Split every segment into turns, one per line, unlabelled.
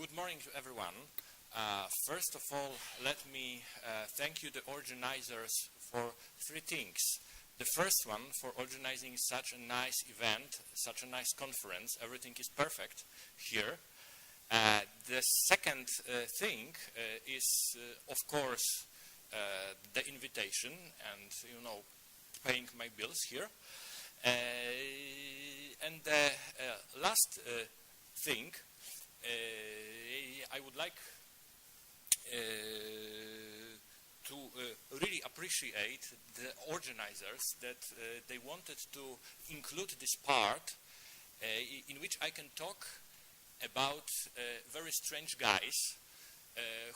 Good morning to everyone. First of all, let me thank you, the organizers, for three things. The first one, for organizing such a nice event, such a nice conference. Everything is perfect here. The second thing is, of course, the invitation and, paying my bills here. And the last thing, I would like to really appreciate the organizers that they wanted to include this part in which I can talk about very strange guys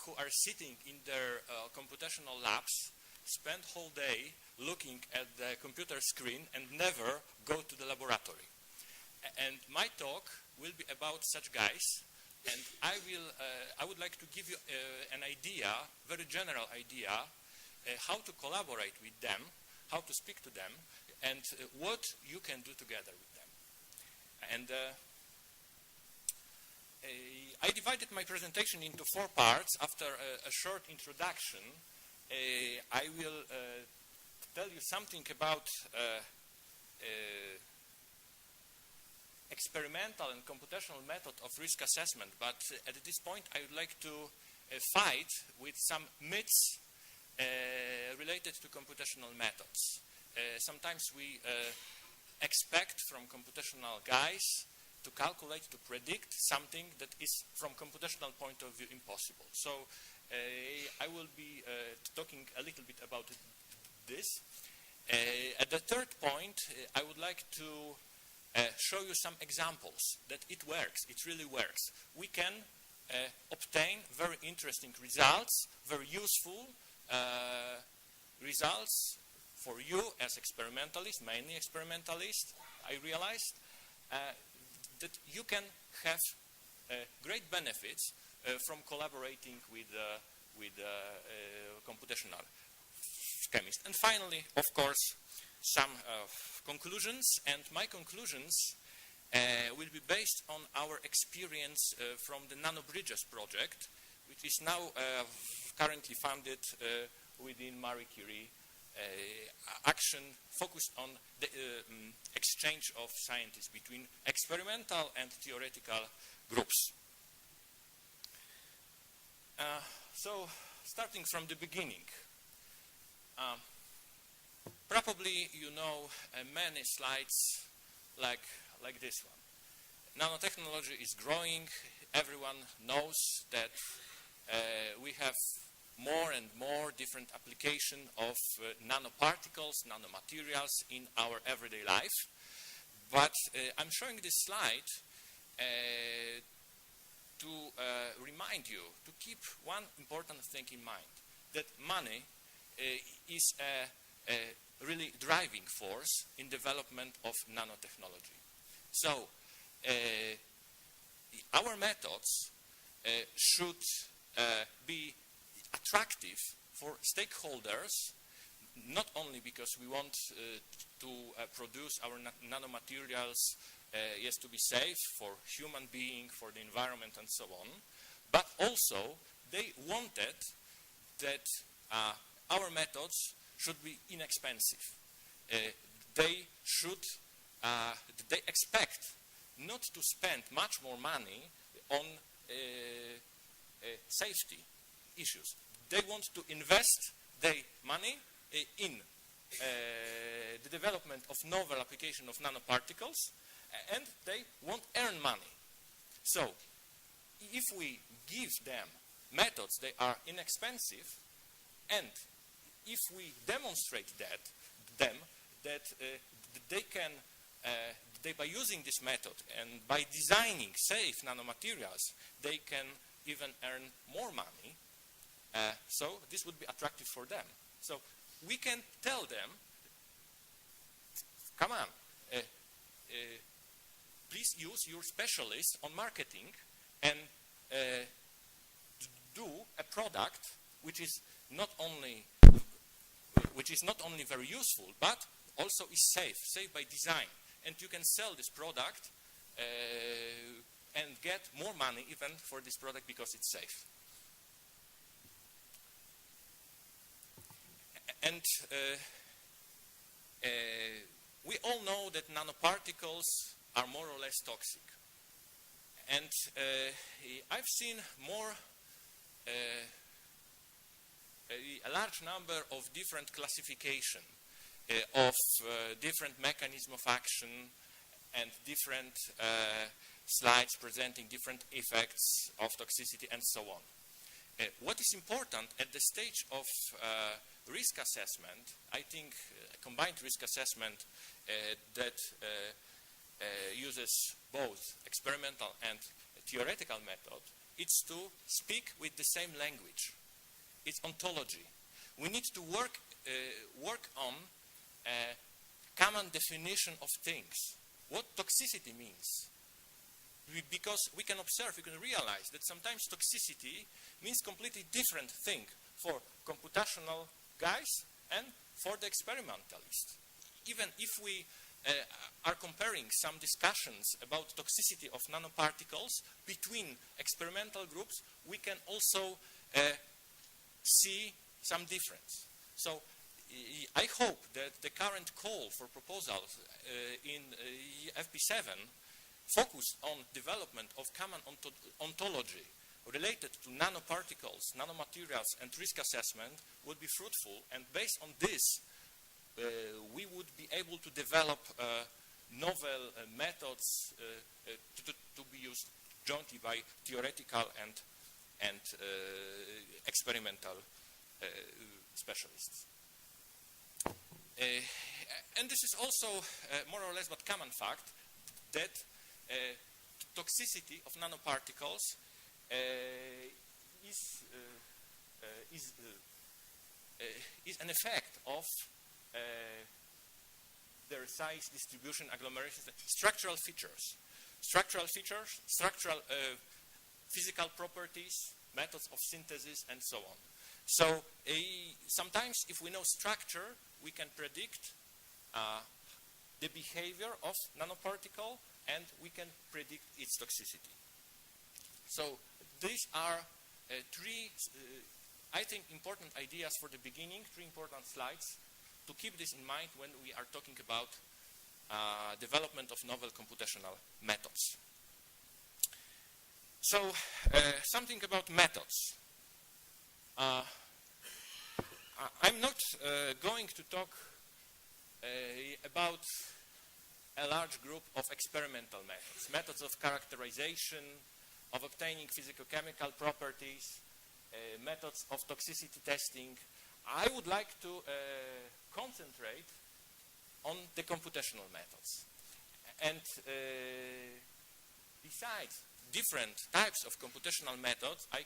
who are sitting in their computational labs, spend whole day looking at the computer screen and never go to the laboratory. And my talk will be about such guys, and I would like to give you an idea, very general idea, how to collaborate with them, how to speak to them, and what you can do together with them. And I divided my presentation into 4 parts. After a short introduction, I will tell you something about experimental and computational method of risk assessment, but at this point I would like to fight with some myths related to computational methods. Sometimes we expect from computational guys to calculate, to predict something that is from computational point of view impossible. So I will be talking a little bit about this. At the third point, I would like to show you some examples that it works, it really works. We can obtain very interesting results, very useful results for you as experimentalists, mainly experimentalists. I realized that you can have great benefits from collaborating with computational chemists. And finally, of course, some conclusions, and my conclusions will be based on our experience from the NanoBridges project, which is now currently funded within Marie Curie action focused on the exchange of scientists between experimental and theoretical groups. So, starting from the beginning, probably you know many slides like this one. Nanotechnology is growing. Everyone knows that we have more and more different application of nanoparticles, nanomaterials in our everyday life. But I'm showing this slide to remind you to keep one important thing in mind, that money is a really driving force in development of nanotechnology. So our methods should be attractive for stakeholders, not only because we want to produce our nanomaterials to be safe for human being, for the environment and so on, but also they wanted that our methods should be inexpensive. They expect not to spend much more money on safety issues. They want to invest their money in the development of novel application of nanoparticles, and they won't earn money. So, if we give them methods that are inexpensive, and if we demonstrate that they can, by using this method and by designing safe nanomaterials, they can even earn more money, so this would be attractive for them. So we can tell them, come on, please use your specialists on marketing and do a product which is not only very useful, but also is safe by design. And you can sell this product and get more money even for this product because it's safe. And we all know that nanoparticles are more or less toxic. And I've seen a large number of different classification of different mechanism of action and different slides presenting different effects of toxicity and so on. What is important at the stage of risk assessment, I think combined risk assessment that uses both experimental and theoretical method, it's to speak with the same language. It's ontology. We need to work on a common definition of things. What toxicity means. Because we can observe, we can realize that sometimes toxicity means completely different thing for computational guys and for the experimentalist. Even if we are comparing some discussions about toxicity of nanoparticles between experimental groups, we can also see some difference. So I hope that the current call for proposals in FP7 focused on development of common ontology related to nanoparticles, nanomaterials, and risk assessment would be fruitful. And based on this, we would be able to develop novel methods to be used jointly by theoretical and experimental specialists. And this is also more or less but common fact that toxicity of nanoparticles is an effect of their size, distribution, agglomerations, structural features, structural physical properties, methods of synthesis, and so on. So sometimes if we know structure, we can predict the behavior of nanoparticle, and we can predict its toxicity. So these are three, I think, important ideas for the beginning, three important slides to keep this in mind when we are talking about development of novel computational methods. So something about methods. I'm not going to talk about a large group of experimental methods, methods of characterization, of obtaining physicochemical properties, methods of toxicity testing. I would like to concentrate on the computational methods. And besides different types of computational methods, I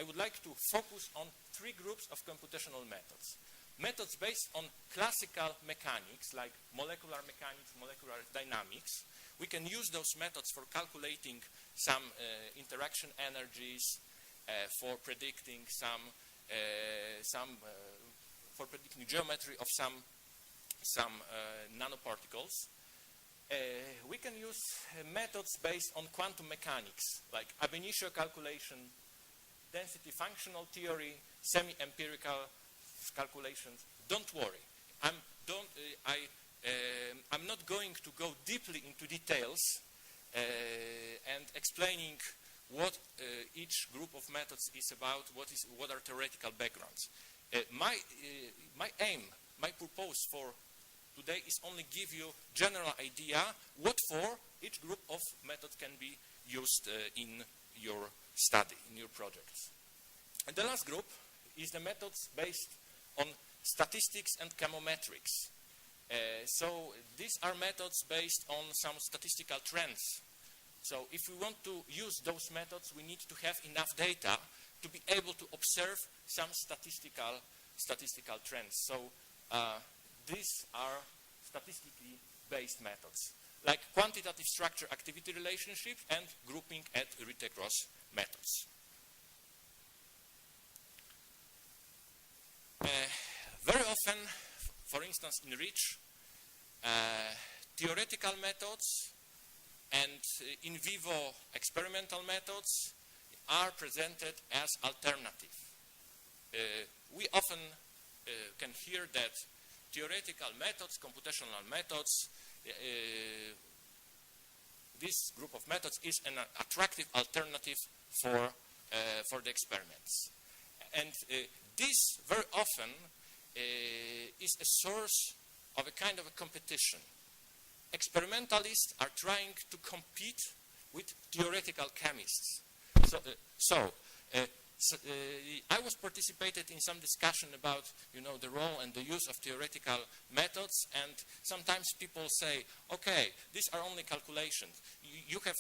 would like to focus on three groups of computational methods. Methods based on classical mechanics, like molecular mechanics, molecular dynamics. We can use those methods for calculating some interaction energies, for predicting for predicting geometry of some nanoparticles. We can use methods based on quantum mechanics, like ab initio calculation, density functional theory, semi-empirical calculations. Don't worry. I'm not going to go deeply into details and explaining what each group of methods is about, what are theoretical backgrounds. My aim, my purpose for today is only give you general idea what for each group of methods can be used in your study, in your projects. And the last group is the methods based on statistics and chemometrics. So these are methods based on some statistical trends. So if we want to use those methods, we need to have enough data to be able to observe some statistical trends. So these are statistically based methods, like quantitative structure-activity relationship and grouping at Ritchie-Cross methods. Very often, for instance, in Rich, theoretical methods and in vivo experimental methods are presented as alternative. We often can hear that theoretical methods, computational methods, this group of methods is an attractive alternative for the experiments. And this very often is a source of a kind of a competition. Experimentalists are trying to compete with theoretical chemists. I was participated in some discussion about, the role and the use of theoretical methods, and sometimes people say, okay, these are only calculations. You have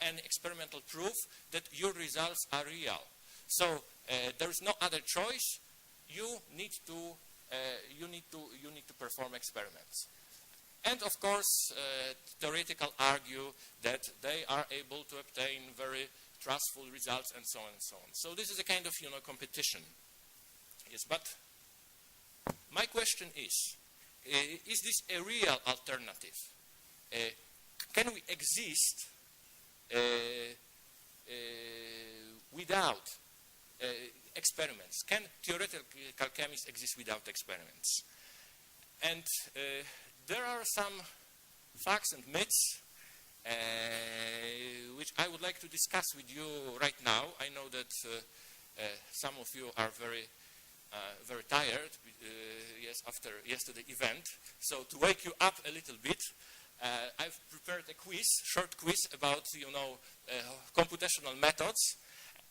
any experimental proof that your results are real. So there is no other choice. You need to perform experiments. And of course, theoretical argue that they are able to obtain very trustful results and so on and so on. So this is a kind of competition. Yes, but my question is this a real alternative? Can we exist without experiments? Can theoretical chemists exist without experiments? And there are some facts and myths which I would like to discuss with you right now. I know that some of you are very tired, yes, after yesterday's event. So to wake you up a little bit, I've prepared a short quiz about, computational methods.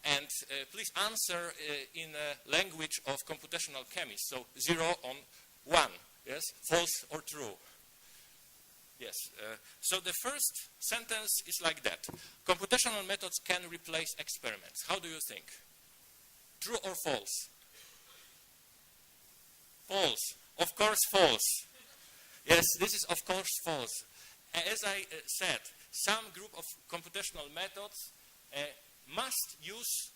And please answer in a language of computational chemists. So 0 on 1, yes, false or true. Yes, so the first sentence is like that. Computational methods can replace experiments. How do you think? True or false? False. Of course, false. Yes, this is of course false. As I said, some group of computational methods must use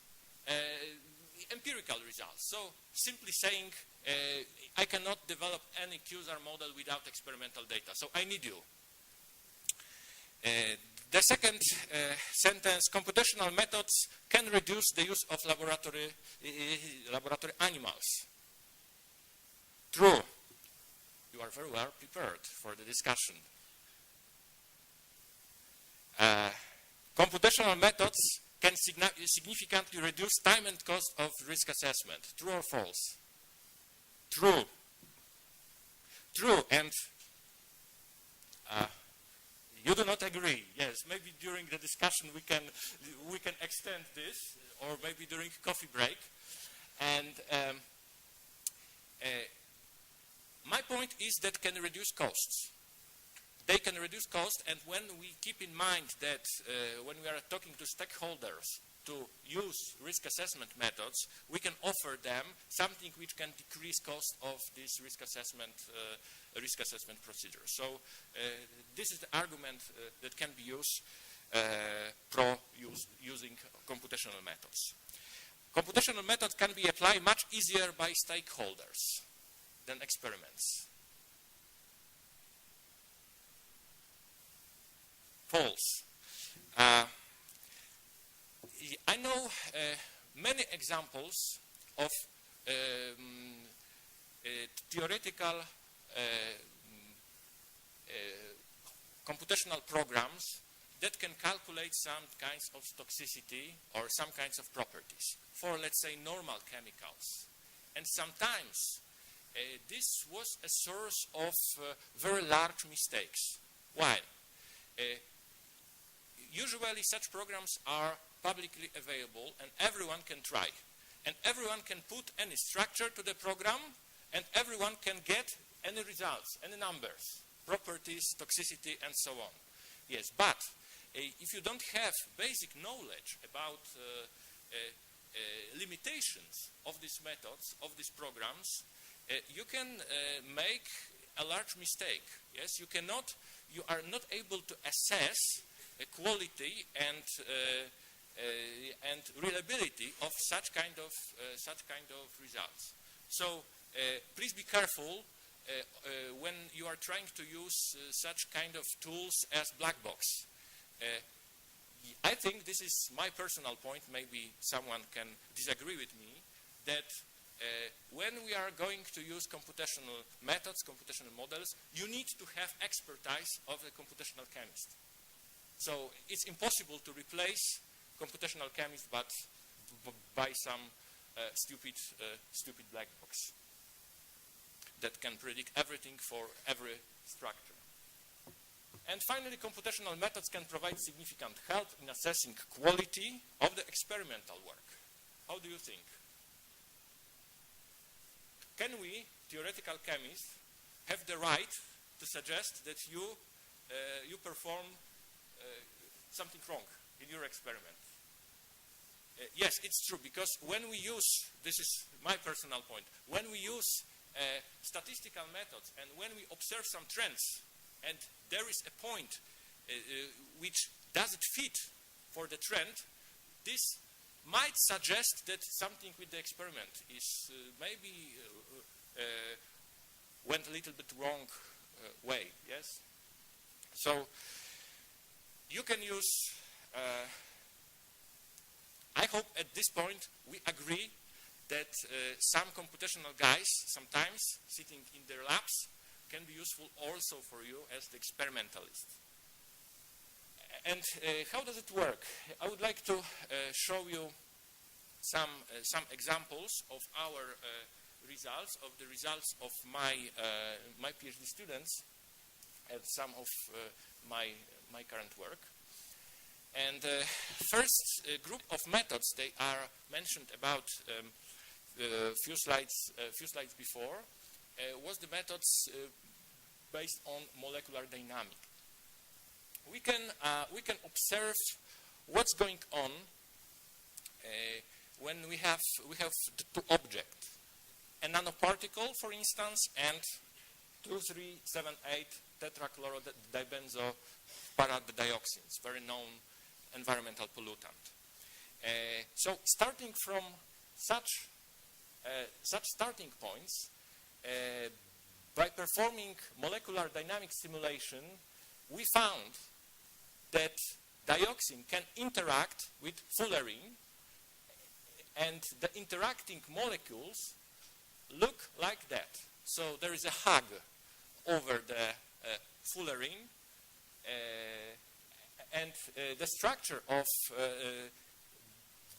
empirical results. So simply saying, I cannot develop any QSAR model without experimental data. So I need you. The second sentence, computational methods can reduce the use of laboratory animals. True. You are very well prepared for the discussion. Computational methods can significantly reduce time and cost of risk assessment. True or false? True. True. And you do not agree. Yes, maybe during the discussion we can extend this, or maybe during coffee break. And my point is that can reduce costs. They can reduce cost, and when we keep in mind that when we are talking to stakeholders to use risk assessment methods, we can offer them something which can decrease cost of this risk assessment procedure. So this is the argument that can be used using computational methods. Computational methods can be applied much easier by stakeholders than experiments. False. I know many examples of theoretical computational programs that can calculate some kinds of toxicity or some kinds of properties for, let's say, normal chemicals. And sometimes this was a source of very large mistakes. Why? Usually such programs are publicly available and everyone can try. And everyone can put any structure to the program and everyone can get any results, any numbers, properties, toxicity, and so on. Yes, but if you don't have basic knowledge about limitations of these methods, of these programs, you can make a large mistake. Yes, you are not able to assess quality and reliability of such kind of results. So please be careful when you are trying to use such kind of tools as black box. I think this is my personal point, maybe someone can disagree with me, that when we are going to use computational methods, computational models, you need to have expertise of a computational chemist. So it's impossible to replace computational chemist by some stupid black box that can predict everything for every structure. And finally, computational methods can provide significant help in assessing quality of the experimental work. How do you think? Can we, theoretical chemists, have the right to suggest that you perform something wrong in your experiment? Yes, it's true, because when we use, this is my personal point, when we use statistical methods and when we observe some trends and there is a point which doesn't fit for the trend, this might suggest that something with the experiment is maybe went a little bit wrong way, yes? So you can use, I hope at this point we agree that some computational guys sometimes sitting in their labs can be useful also for you as the experimentalist. And how does it work? I would like to show you some examples of our results, of the results of my PhD students and some of my current work. And first group of methods, they are mentioned about a few slides before, was the methods based on molecular dynamics. We can observe what's going on when we have the two objects, a nanoparticle, for instance, and 2,3,7,8 tetrachlorodibenzo-paradioxins, very known environmental pollutant. So starting from such starting points, by performing molecular dynamic simulation, we found that dioxin can interact with fullerene, and the interacting molecules look like that. So there is a hug over the fullerene, and the structure of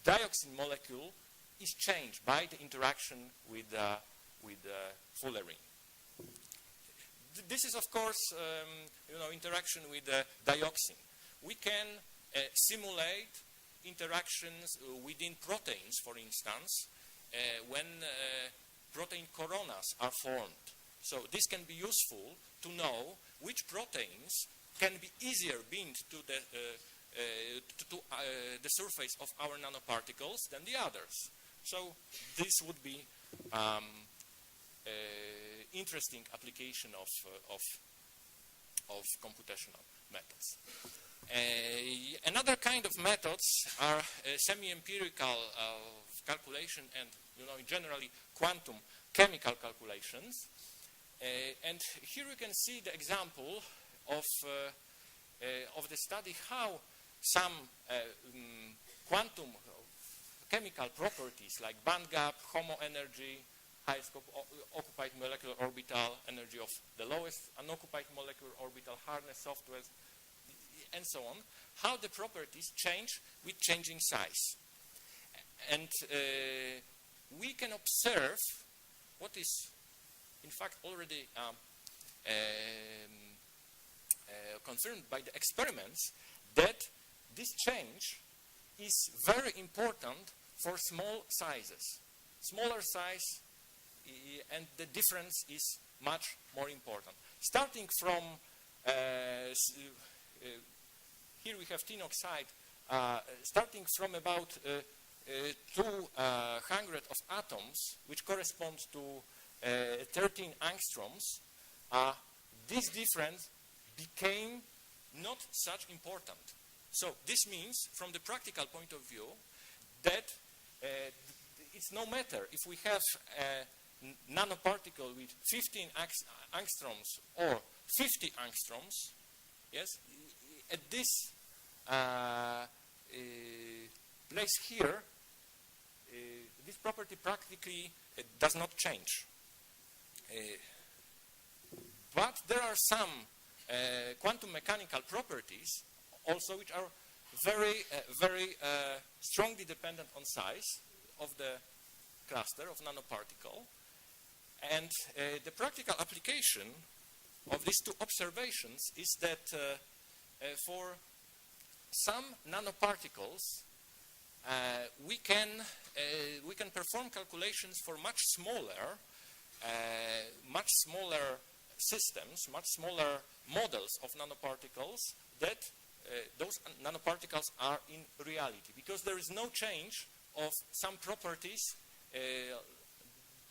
dioxin molecule is changed by the interaction with fullerene. This is, of course, interaction with dioxin. We can simulate interactions within proteins, for instance, when protein coronas are formed. So this can be useful to know which proteins can be easier bind to the surface of our nanoparticles than the others. So this would be interesting application of computational methods. Another kind of methods are semi-empirical calculation and, generally quantum chemical calculations. And here you can see the example of the study how some quantum chemical properties like band gap, HOMO energy, highest occupied molecular orbital, energy of the lowest unoccupied molecular orbital, hardness, softness, and so on, how the properties change with changing size. And we can observe what is, in fact, already confirmed by the experiments, that this change is very important for small sizes. Smaller size, and the difference is much more important. Starting from, here we have tin oxide, starting from about 200 of atoms, which corresponds to 13 angstroms, this difference became not such important. So this means, from the practical point of view, that it's no matter if we have a nanoparticle with 15 angstroms or 50 angstroms. Yes, at this placed here, this property practically does not change. But there are some quantum mechanical properties also which are very strongly dependent on size of the cluster of nanoparticle. And the practical application of these two observations is that for some nanoparticles, we can perform calculations for much smaller systems, much smaller models of nanoparticles that those nanoparticles are in reality, because there is no change of some properties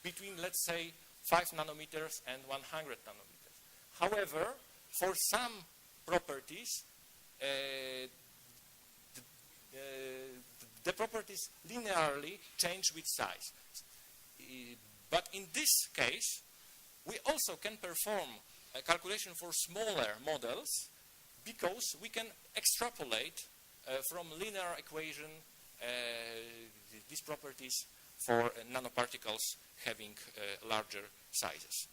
between, let's say, 5 nanometers and 100 nanometers. However, for some properties, the properties linearly change with size. But in this case, we also can perform a calculation for smaller models because we can extrapolate from linear equation these properties for nanoparticles having larger sizes.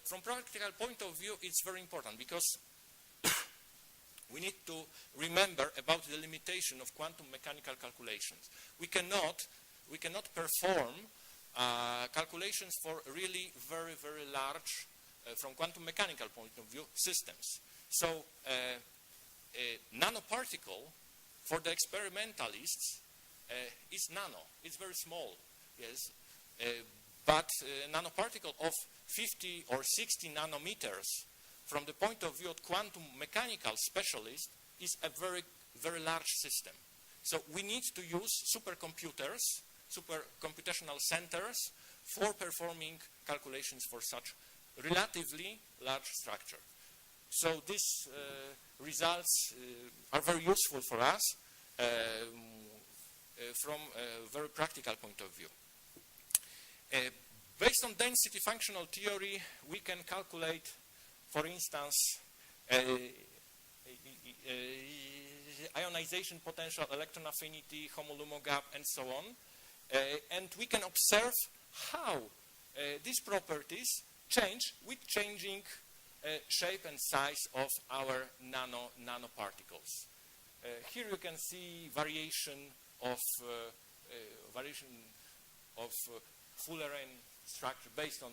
From practical point of view, it's very important because we need to remember about the limitation of quantum mechanical calculations. We cannot perform calculations for really very large, from quantum mechanical point of view, systems. So a nanoparticle for the experimentalists is nano. It's very small, yes. But a nanoparticle of 50 or 60 nanometers from the point of view of quantum mechanical specialists is a very large system. So we need to use supercomputers, supercomputational centers for performing calculations for such relatively large structure. So these results are very useful for us from a very practical point of view. Based on density functional theory, we can calculate, for instance, ionization potential, electron affinity, HOMO-LUMO gap, and so on. And we can observe how these properties change with changing shape and size of our nanoparticles. Here you can see variation of Fullerene structure based on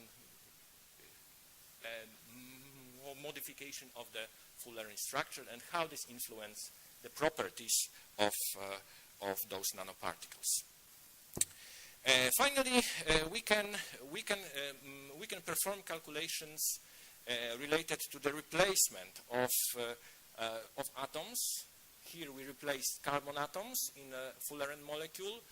modification of the Fullerene structure and how this influences the properties of those nanoparticles. Finally, we can perform calculations related to the replacement of atoms. Here we replaced carbon atoms in a Fullerene molecule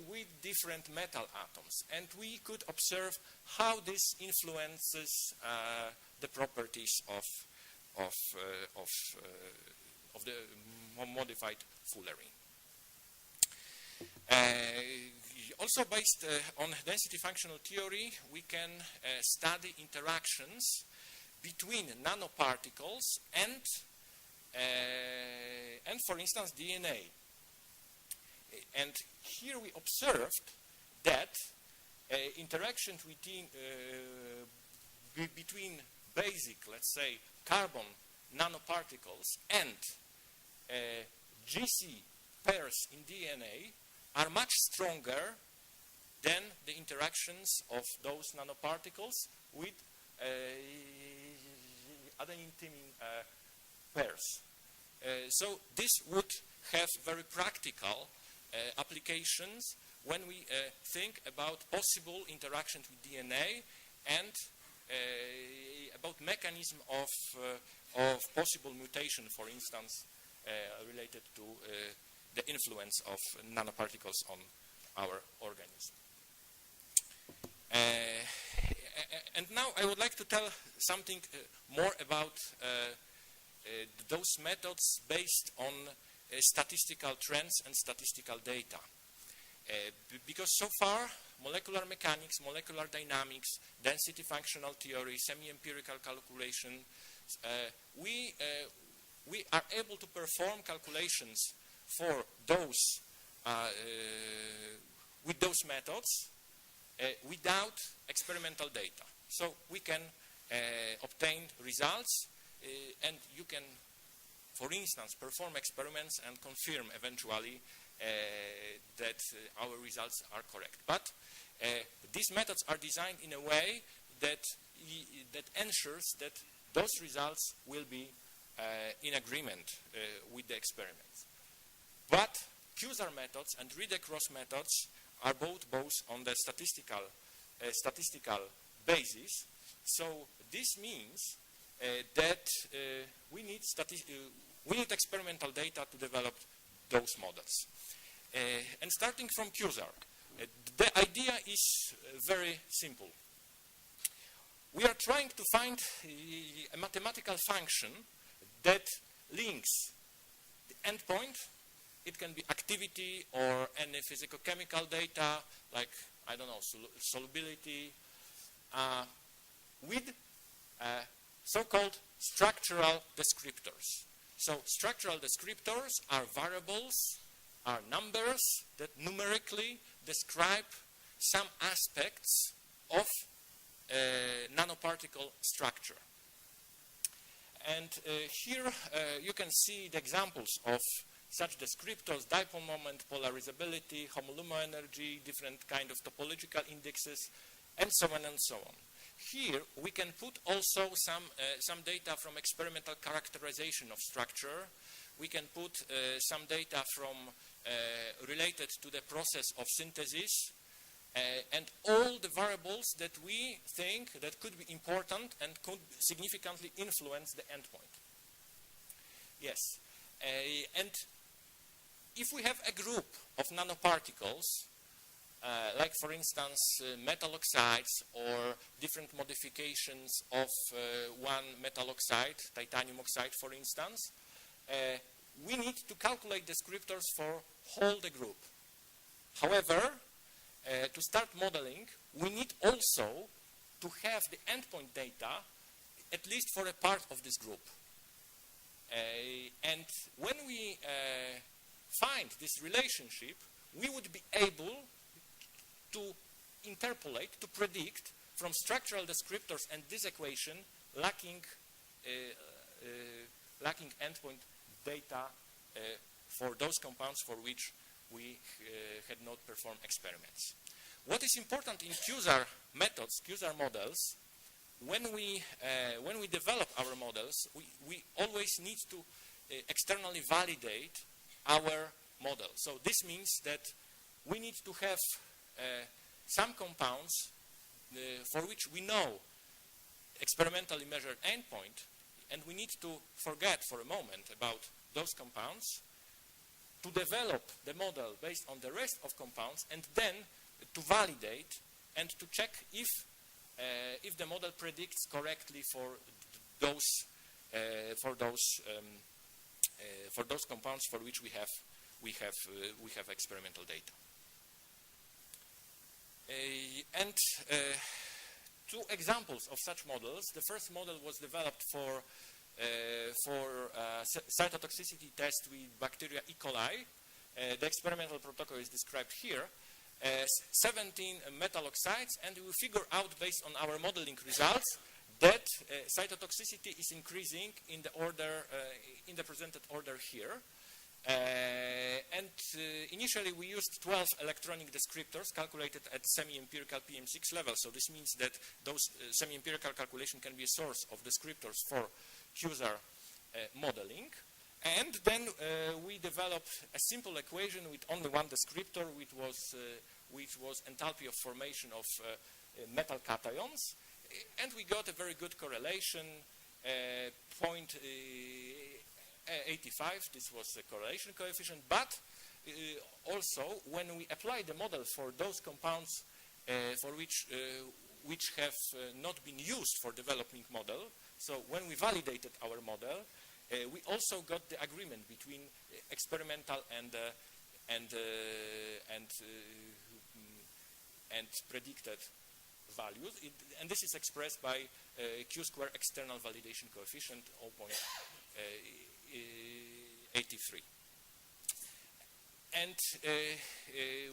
with different metal atoms, and we could observe how this influences the properties of the modified Fullerene. Also based on density functional theory, we can study interactions between nanoparticles and for instance, DNA. And here we observed that interactions between basic, let's say, carbon nanoparticles and GC pairs in DNA are much stronger than the interactions of those nanoparticles with adenine-thymine pairs. So this would have very practical applications when we think about possible interactions with DNA and about mechanism of possible mutation, for instance, related to the influence of nanoparticles on our organism. And now I would like to tell something more about those methods based on statistical trends and statistical data. Because so far, molecular mechanics, molecular dynamics, density functional theory, semi-empirical calculation, we we are able to perform calculations for those with those methods without experimental data. So we can obtain results, and you can, for instance, perform experiments and confirm eventually that our results are correct. But these methods are designed in a way that ensures that those results will be in agreement with the experiments. But QSAR methods and read-across methods are both on the statistical basis. So this means that we need experimental data to develop those models. And starting from QSAR, the idea is very simple. We are trying to find a mathematical function that links the endpoint. It can be activity or any physicochemical data, like, I don't know, solubility, with so-called structural descriptors. So structural descriptors are variables, are numbers that numerically describe some aspects of nanoparticle structure. And here you can see the examples of such descriptors: dipole moment, polarizability, homolumo energy, different kind of topological indexes, and so on and so on. Here we can put also some data from experimental characterization of structure. We can put some data from related to the process of synthesis, and all the variables that we think that could be important and could significantly influence the endpoint. Yes, and if we have a group of nanoparticles, like for instance metal oxides or different modifications of one metal oxide, titanium oxide for instance, we need to calculate descriptors for whole the group. However, to start modeling, we need also to have the endpoint data at least for a part of this group. And when we find this relationship, we would be able to interpolate, to predict from structural descriptors and this equation lacking endpoint data for those compounds for which we had not performed experiments. What is important in QSAR methods, QSAR models, when we develop our models, we always need to externally validate our model. So this means that we need to have some compounds for which we know experimentally measured endpoint, and we need to forget for a moment about those compounds, to develop the model based on the rest of compounds, and then to validate and to check if the model predicts correctly for those compounds for which we have experimental data. And two examples of such models. The first model was developed for cytotoxicity test with bacteria E. coli. The experimental protocol is described here. 17 metal oxides, and we figure out based on our modeling results that cytotoxicity is increasing in the order, in the presented order here. Initially we used 12 electronic descriptors calculated at semi-empirical PM6 level. So this means that those semi-empirical calculation can be a source of descriptors for QSAR modeling. And then we developed a simple equation with only one descriptor, which was enthalpy of formation of metal cations. And we got a very good correlation, 0.85, this was the correlation coefficient. But also, when we apply the model for those compounds for which have not been used for developing model, so when we validated our model, we also got the agreement between experimental and predicted values, and this is expressed by Q-square external validation coefficient 0.85. 83. And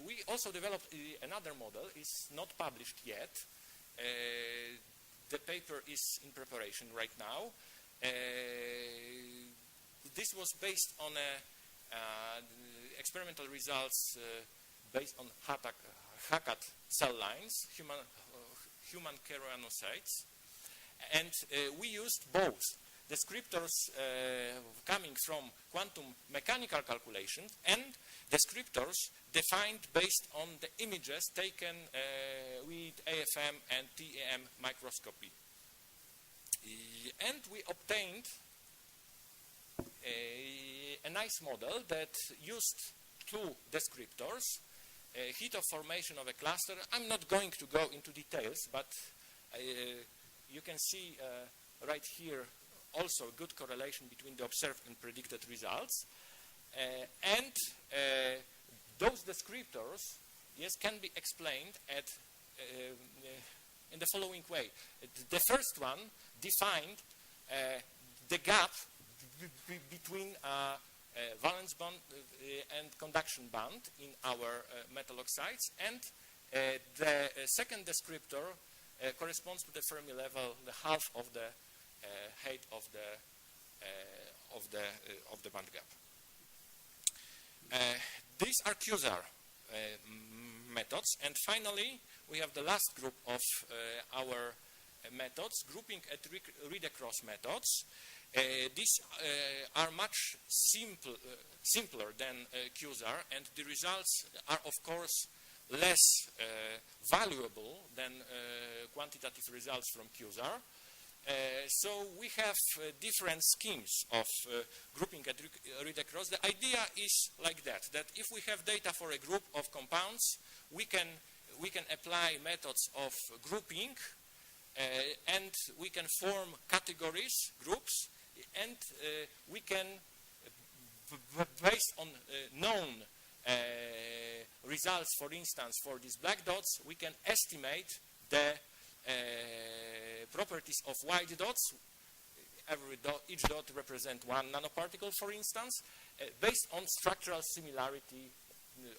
we also developed another model. It's not published yet. The paper is in preparation right now. This was based on experimental results based on Hackett cell lines, human keratinocytes. And we used both descriptors coming from quantum mechanical calculations and descriptors defined based on the images taken with AFM and TEM microscopy. And we obtained a nice model that used two descriptors, heat of formation of a cluster. I'm not going to go into details, but you can see right here also a good correlation between the observed and predicted results. And those descriptors, yes, can be explained in the following way. The first one defined the gap between valence band and conduction band in our metal oxides, and the second descriptor corresponds to the Fermi level, the half of the height of the band gap. These are QSAR methods, and finally we have the last group of our methods, grouping at read-across methods. These are much simpler than QSAR, and the results are of course less valuable than quantitative results from QSAR. So we have different schemes of grouping at read-across. The idea is like that if we have data for a group of compounds, we can apply methods of grouping, and we can form categories, groups, and we can, based on known results, for instance, for these black dots, we can estimate the properties of white dots. Each dot represents 1 nanoparticle, for instance, based on structural similarity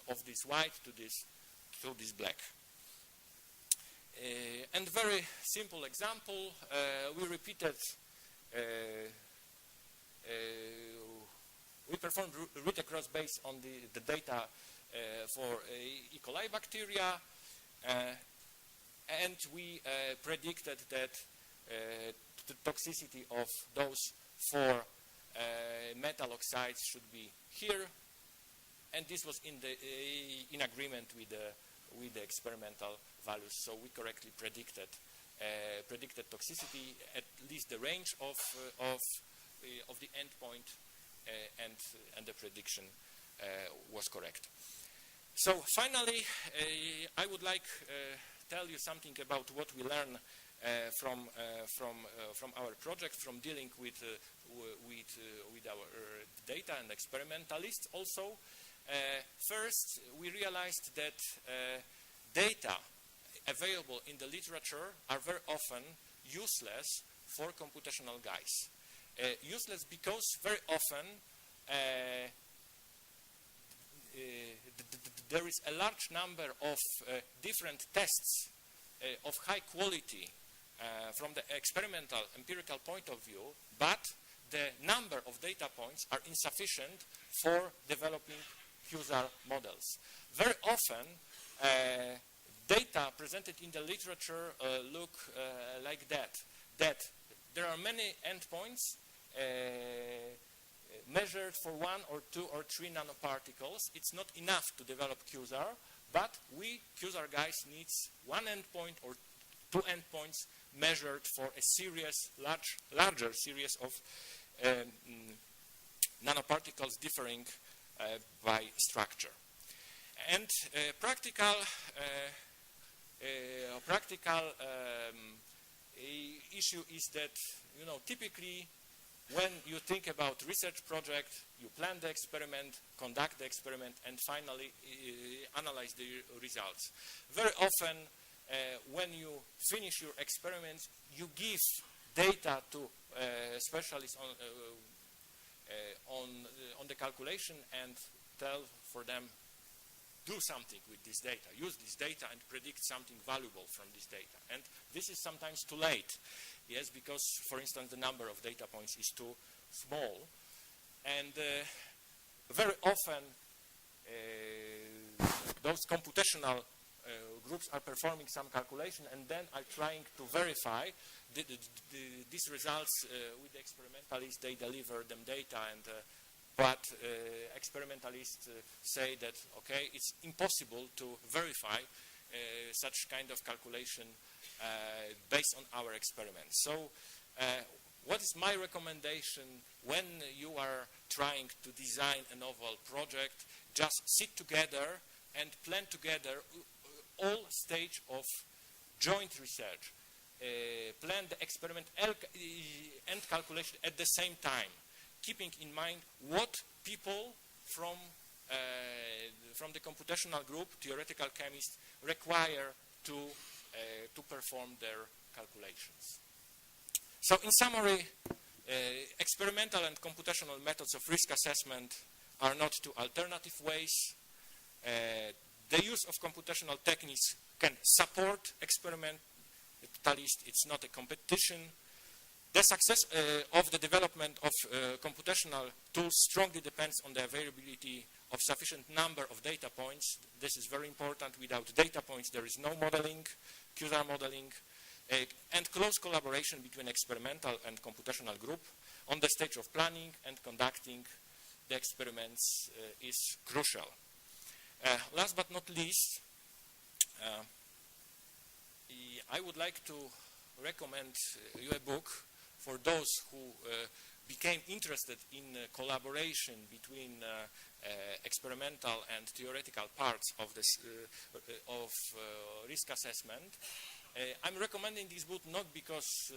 of this white to this black. And very simple example, we repeated, we performed read-across based on the data for E. coli bacteria, and we predicted that the toxicity of those 4 metal oxides should be here, and this was in agreement with the experimental values. So we correctly predicted toxicity, at least the range of the endpoint, and the prediction was correct. So finally, I would like tell you something about what we learned from our project, from dealing with our data and experimentalists also. First, we realized that data available in the literature are very often useless for computational guys. Useless because very often there is a large number of different tests of high quality from the experimental empirical point of view, but the number of data points are insufficient for developing QSAR models. Very often data presented in the literature look like that there are many endpoints measured for 1 or 2 or 3 nanoparticles. It's not enough to develop QSAR, but we QSAR guys needs 1 endpoint or 2 endpoints measured for a larger series of nanoparticles differing by structure. And practical issue is that, typically when you think about research project, you plan the experiment, conduct the experiment, and finally analyze the results. Very often, when you finish your experiments, you give data to specialists on the calculation and tell for them, do something with this data, use this data and predict something valuable from this data. And this is sometimes too late, yes, because, for instance, the number of data points is too small. And very often, those computational groups are performing some calculation and then are trying to verify these results with the experimentalists. They deliver them data, and but experimentalists say that, okay, it's impossible to verify such kind of calculation based on our experiments. So what is my recommendation when you are trying to design a novel project? Just sit together and plan together all stage of joint research. Plan the experiment and calculation at the same time, keeping in mind what people from the computational group, theoretical chemists, require to perform their calculations. So in summary, experimental and computational methods of risk assessment are not two alternative ways. The use of computational techniques can support experimentalists. It's not a competition. The success of the development of computational tools strongly depends on the availability of sufficient number of data points. This is very important. Without data points, there is no modeling, QSAR modeling, and close collaboration between experimental and computational group on the stage of planning and conducting the experiments is crucial. Last but not least, I would like to recommend you a book for those who became interested in collaboration between experimental and theoretical parts of this risk assessment. I'm recommending this book not because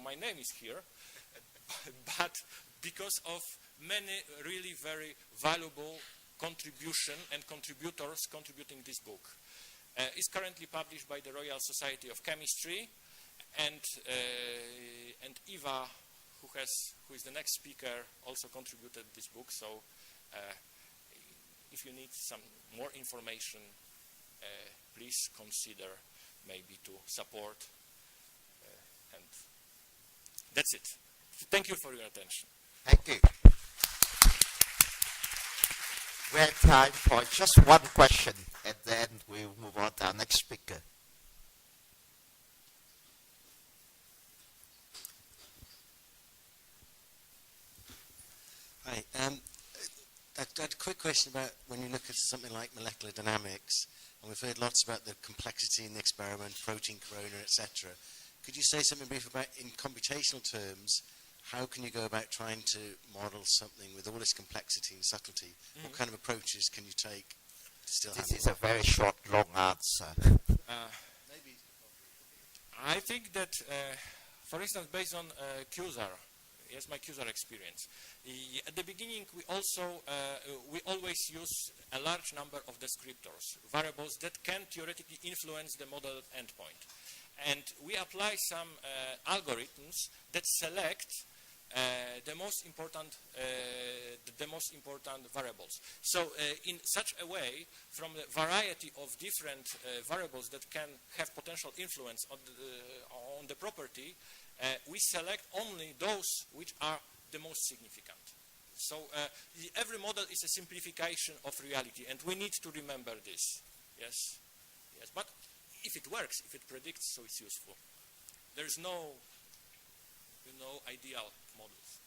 my name is here, but because of many really very valuable contribution and contributors contributing this book. It's currently published by the Royal Society of Chemistry, and Eva, who is the next speaker, also contributed this book. So if you need some more information, please consider maybe to support. And that's it. Thank you for your attention.
Thank you. We have time for just one question, and then we'll move on to our next speaker.
Hi. I had a quick question about when you look at something like molecular dynamics, and we've heard lots about the complexity in the experiment, protein corona, etc. Could you say something brief about, in computational terms, how can you go about trying to model something with all this complexity and subtlety? Mm-hmm. What kind of approaches can you take to still
This
handle
is a very short, long answer.
Maybe.
I think that, for instance, based on QSAR, yes, my QSAR experience. At the beginning, we always use a large number of descriptors, variables that can theoretically influence the model endpoint. And we apply some algorithms that select the most important variables. So in such a way, from the variety of different variables that can have potential influence on the property, we select only those which are the most significant. So every model is a simplification of reality, and we need to remember this. Yes, yes. But if it works, if it predicts, so it's useful. There's no, ideal models.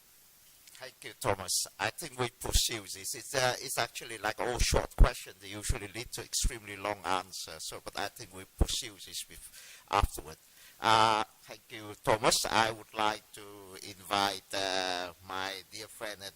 Thank you, Thomas. I think we pursue this. It's actually like all short questions. They usually lead to extremely long answers. So, but I think we pursue this afterward. Thank you, Thomas. I would like to invite my dear friend and